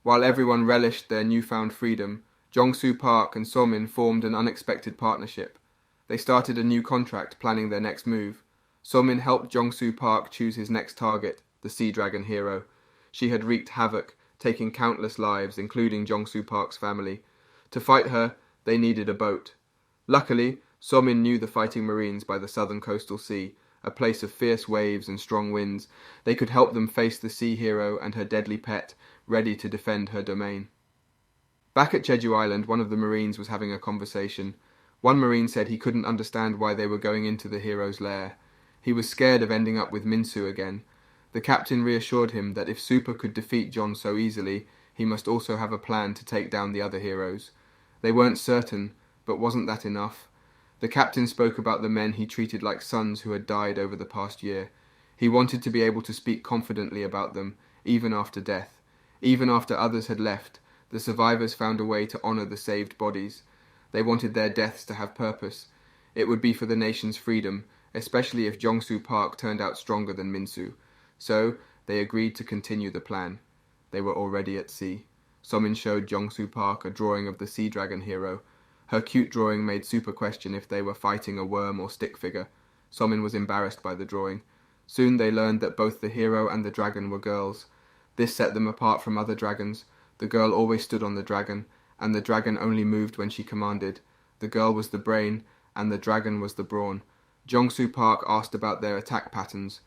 While everyone relished their newfound freedom, Jong-soo Park and Somin formed an unexpected partnership. They started a new contract, planning their next move. Somin helped Jong-soo Park choose his next target, the Sea Dragon hero. She had wreaked havoc, taking countless lives, including Jong-soo Park's family. To fight her, they needed a boat. Luckily, Somin knew the fighting Marines by the southern coastal sea, a place of fierce waves and strong winds. They could help them face the sea hero and her deadly pet, ready to defend her domain. Back at Jeju Island, one of the Marines was having a conversation. One Marine said he couldn't understand why they were going into the hero's lair. He was scared of ending up with Minsu again. The captain reassured him that if Super could defeat John so easily, he must also have a plan to take down the other heroes. They weren't certain, but wasn't that enough? The captain spoke about the men he treated like sons who had died over the past year. He wanted to be able to speak confidently about them, even after death. Even after others had left, the survivors found a way to honor the saved bodies. They wanted their deaths to have purpose. It would be for the nation's freedom, especially if Jong-soo Park turned out stronger than Minsu. So, they agreed to continue the plan. They were already at sea. Somin showed Jong-soo Park a drawing of the Sea Dragon hero. Her cute drawing made Super question if they were fighting a worm or stick figure. Somin was embarrassed by the drawing. Soon they learned that both the hero and the dragon were girls. This set them apart from other dragons. The girl always stood on the dragon, and the dragon only moved when she commanded. The girl was the brain, and the dragon was the brawn. Jong-soo Park asked about their attack patterns.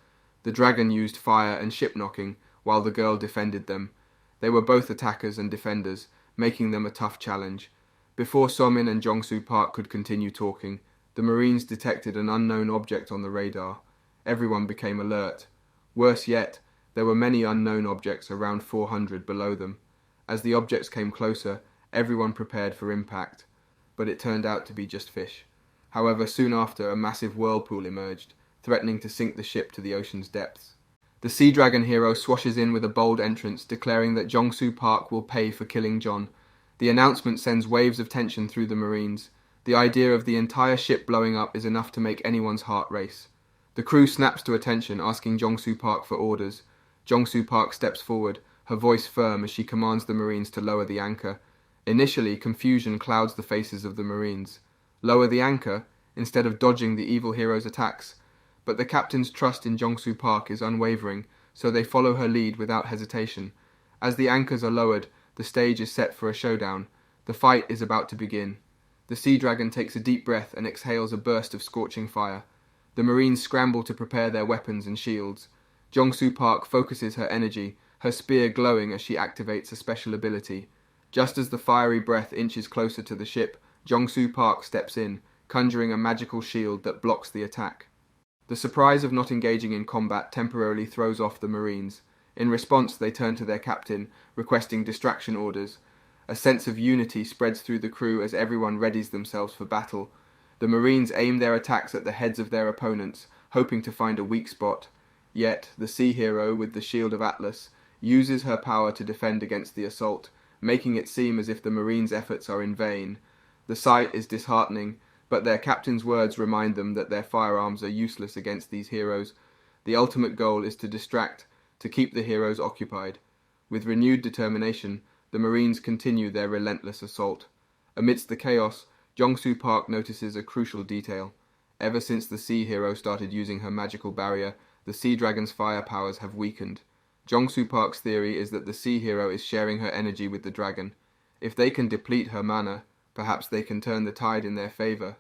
The dragon used fire and ship knocking, while the girl defended them. They were both attackers and defenders, making them a tough challenge. Before Somin and Jong-soo Park could continue talking, the Marines detected an unknown object on the radar. Everyone became alert. Worse yet, there were many unknown objects around 400 below them. As the objects came closer, everyone prepared for impact. But it turned out to be just fish. However, soon after, a massive whirlpool emerged, threatening to sink the ship to the ocean's depths. The Sea Dragon hero swashes in with a bold entrance, declaring that Jong-soo Park will pay for killing John. The announcement sends waves of tension through the Marines. The idea of the entire ship blowing up is enough to make anyone's heart race. The crew snaps to attention, asking Jong-soo Park for orders. Jong-soo Park steps forward, her voice firm as she commands the Marines to lower the anchor. Initially, confusion clouds the faces of the Marines. Lower the anchor, instead of dodging the evil hero's attacks. But the captain's trust in Jong-soo Park is unwavering, so they follow her lead without hesitation. As the anchors are lowered, the stage is set for a showdown. The fight is about to begin. The Sea Dragon takes a deep breath and exhales a burst of scorching fire. The Marines scramble to prepare their weapons and shields. Jong-soo Park focuses her energy, her spear glowing as she activates a special ability. Just as the fiery breath inches closer to the ship, Jong-soo Park steps in, conjuring a magical shield that blocks the attack. The surprise of not engaging in combat temporarily throws off the Marines. In response, they turn to their captain, requesting distraction orders. A sense of unity spreads through the crew as everyone readies themselves for battle. The Marines aim their attacks at the heads of their opponents, hoping to find a weak spot. Yet, the sea hero, with the shield of Atlas, uses her power to defend against the assault, making it seem as if the Marines' efforts are in vain. The sight is disheartening, but their captain's words remind them that their firearms are useless against these heroes. The ultimate goal is to distract, to keep the heroes occupied. With renewed determination, the Marines continue their relentless assault. Amidst the chaos, Jong-soo Park notices a crucial detail. Ever since the sea hero started using her magical barrier, the Sea Dragon's fire powers have weakened. Jong-soo Park's theory is that the sea hero is sharing her energy with the dragon. If they can deplete her mana, perhaps they can turn the tide in their favor.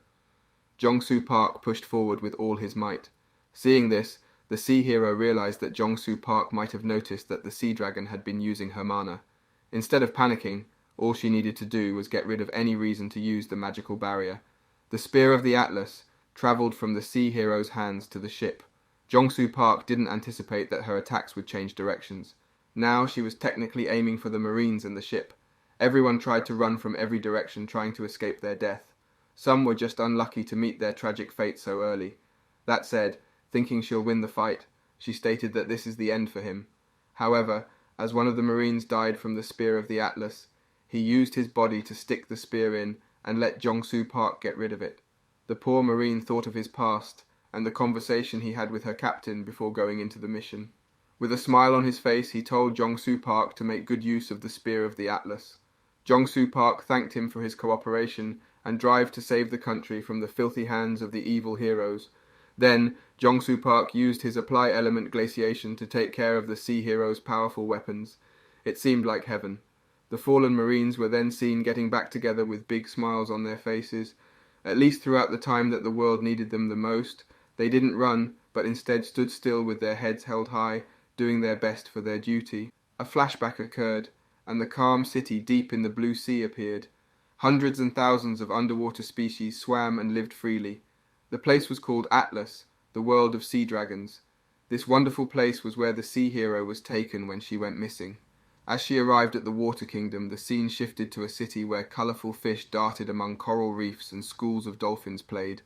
Jong-soo Park pushed forward with all his might. Seeing this, the sea hero realized that Jong-soo Park might have noticed that the sea dragon had been using her mana. Instead of panicking, all she needed to do was get rid of any reason to use the magical barrier. The spear of the Atlas traveled from the sea hero's hands to the ship. Jong-soo Park didn't anticipate that her attacks would change directions. Now she was technically aiming for the Marines and the ship. Everyone tried to run from every direction, trying to escape their death. Some were just unlucky to meet their tragic fate so early. That said, thinking she'll win the fight, she stated that this is the end for him. However, as one of the Marines died from the spear of the Atlas, he used his body to stick the spear in and let Jong-soo Park get rid of it. The poor Marine thought of his past and the conversation he had with her captain before going into the mission. With a smile on his face, he told Jong-soo Park to make good use of the Spear of the Atlas. Jong-soo Park thanked him for his cooperation and drive to save the country from the filthy hands of the evil heroes. Then, Jong-soo Park used his apply element glaciation to take care of the sea heroes' powerful weapons. It seemed like heaven. The fallen Marines were then seen getting back together with big smiles on their faces. At least throughout the time that the world needed them the most, they didn't run, but instead stood still with their heads held high, doing their best for their duty. A flashback occurred, and the calm city deep in the blue sea appeared. Hundreds and thousands of underwater species swam and lived freely. The place was called Atlas, the world of sea dragons. This wonderful place was where the sea hero was taken when she went missing. As she arrived at the Water Kingdom, the scene shifted to a city where colourful fish darted among coral reefs and schools of dolphins played.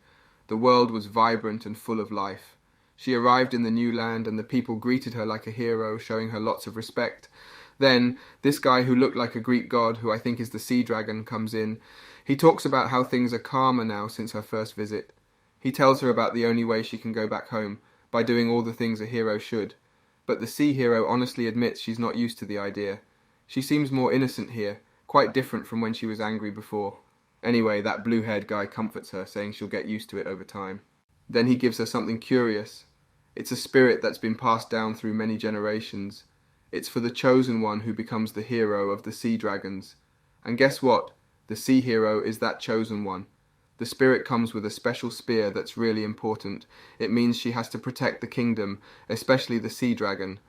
The world was vibrant and full of life. She arrived in the new land and the people greeted her like a hero, showing her lots of respect. Then, this guy who looked like a Greek god, who I think is the sea dragon, comes in. He talks about how things are calmer now since her first visit. He tells her about the only way she can go back home, by doing all the things a hero should. But the sea hero honestly admits she's not used to the idea. She seems more innocent here, quite different from when she was angry before. Anyway, that blue-haired guy comforts her, saying she'll get used to it over time. Then he gives her something curious. It's a spirit that's been passed down through many generations. It's for the chosen one who becomes the hero of the sea dragons. And guess what? The sea hero is that chosen one. The spirit comes with a special spear that's really important. It means she has to protect the kingdom, especially the sea dragon.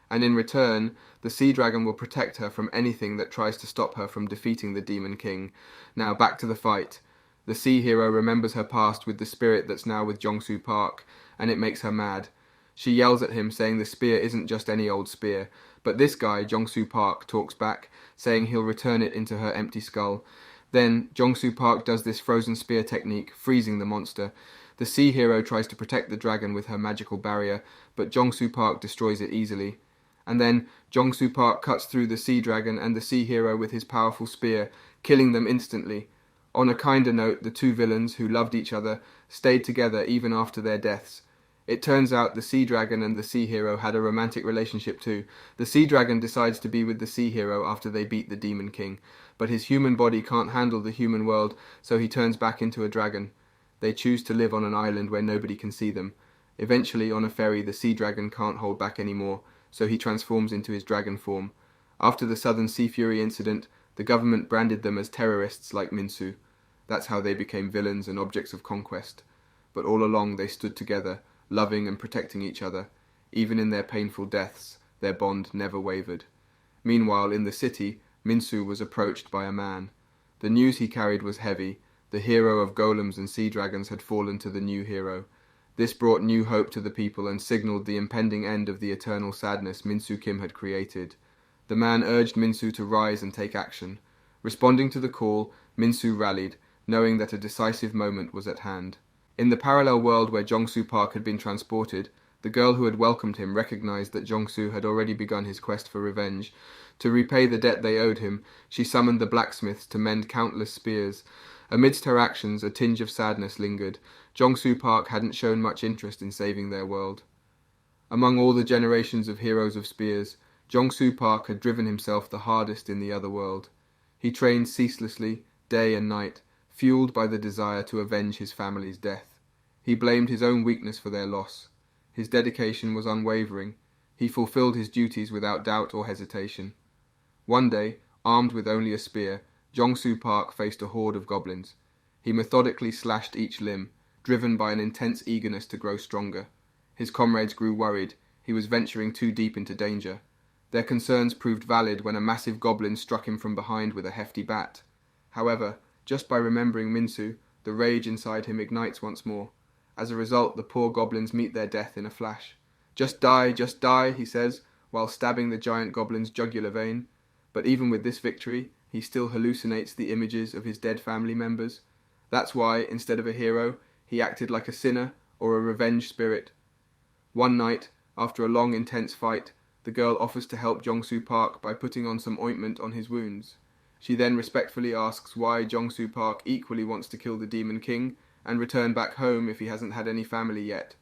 And in return, the sea dragon will protect her from anything that tries to stop her from defeating the Demon King. Now back to the fight. The sea hero remembers her past with the spirit that's now with Jong-soo Park, and it makes her mad. She yells at him, saying the spear isn't just any old spear. But this guy, Jong-soo Park, talks back, saying he'll return it into her empty skull. Then, Jong-soo Park does this frozen spear technique, freezing the monster. The sea hero tries to protect the dragon with her magical barrier, but Jong-soo Park destroys it easily. And then, Jong-soo Park cuts through the sea dragon and the sea hero with his powerful spear, killing them instantly. On a kinder note, the two villains, who loved each other, stayed together even after their deaths. It turns out the sea dragon and the sea hero had a romantic relationship too. The sea dragon decides to be with the sea hero after they beat the Demon King, but his human body can't handle the human world, so he turns back into a dragon. They choose to live on an island where nobody can see them. Eventually, on a ferry, the sea dragon can't hold back anymore, so he transforms into his dragon form. After the Southern Sea Fury incident, the government branded them as terrorists like Minsu. That's how they became villains and objects of conquest. But all along they stood together, loving and protecting each other. Even in their painful deaths, their bond never wavered. Meanwhile, in the city, Minsu was approached by a man. The news he carried was heavy. The hero of golems and sea dragons had fallen to the new hero. This brought new hope to the people and signaled the impending end of the eternal sadness Minsu Kim had created. The man urged Minsu to rise and take action. Responding to the call, Minsu rallied, knowing that a decisive moment was at hand. In the parallel world where Jong-soo Park had been transported, the girl who had welcomed him recognized that Jong-soo had already begun his quest for revenge. To repay the debt they owed him, she summoned the blacksmiths to mend countless spears. Amidst her actions, a tinge of sadness lingered. Jong-soo Park hadn't shown much interest in saving their world. Among all the generations of heroes of spears, Jong-soo Park had driven himself the hardest in the other world. He trained ceaselessly, day and night, fueled by the desire to avenge his family's death. He blamed his own weakness for their loss. His dedication was unwavering. He fulfilled his duties without doubt or hesitation. One day, armed with only a spear, Jong-soo Park faced a horde of goblins. He methodically slashed each limb, driven by an intense eagerness to grow stronger. His comrades grew worried. He was venturing too deep into danger. Their concerns proved valid when a massive goblin struck him from behind with a hefty bat. However, just by remembering Minsu, the rage inside him ignites once more. As a result, the poor goblins meet their death in a flash. Just die, he says, while stabbing the giant goblin's jugular vein. But even with this victory, he still hallucinates the images of his dead family members. That's why, instead of a hero, he acted like a sinner or a revenge spirit. One night, after a long intense fight, the girl offers to help Jong-soo Park by putting on some ointment on his wounds. She then respectfully asks why Jong-soo Park equally wants to kill the Demon King and return back home if he hasn't had any family yet.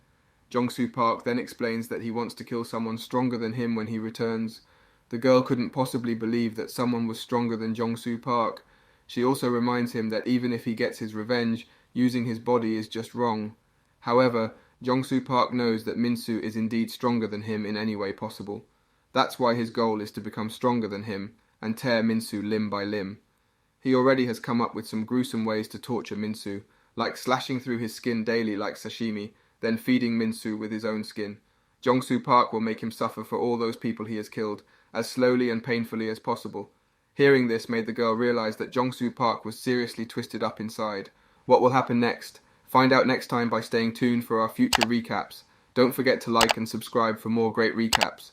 Jong-soo Park then explains that he wants to kill someone stronger than him when he returns. The girl couldn't possibly believe that someone was stronger than Jong-soo Park. She also reminds him that even if he gets his revenge, using his body is just wrong. However, Jong-soo Park knows that Min-soo is indeed stronger than him in any way possible. That's why his goal is to become stronger than him and tear Min-soo limb by limb. He already has come up with some gruesome ways to torture Min-soo, like slashing through his skin daily like sashimi, then feeding Min-soo with his own skin. Jong-soo Park will make him suffer for all those people he has killed, as slowly and painfully as possible. Hearing this made the girl realize that Jong-soo Park was seriously twisted up inside. What will happen next? Find out next time by staying tuned for our future recaps. Don't forget to like and subscribe for more great recaps.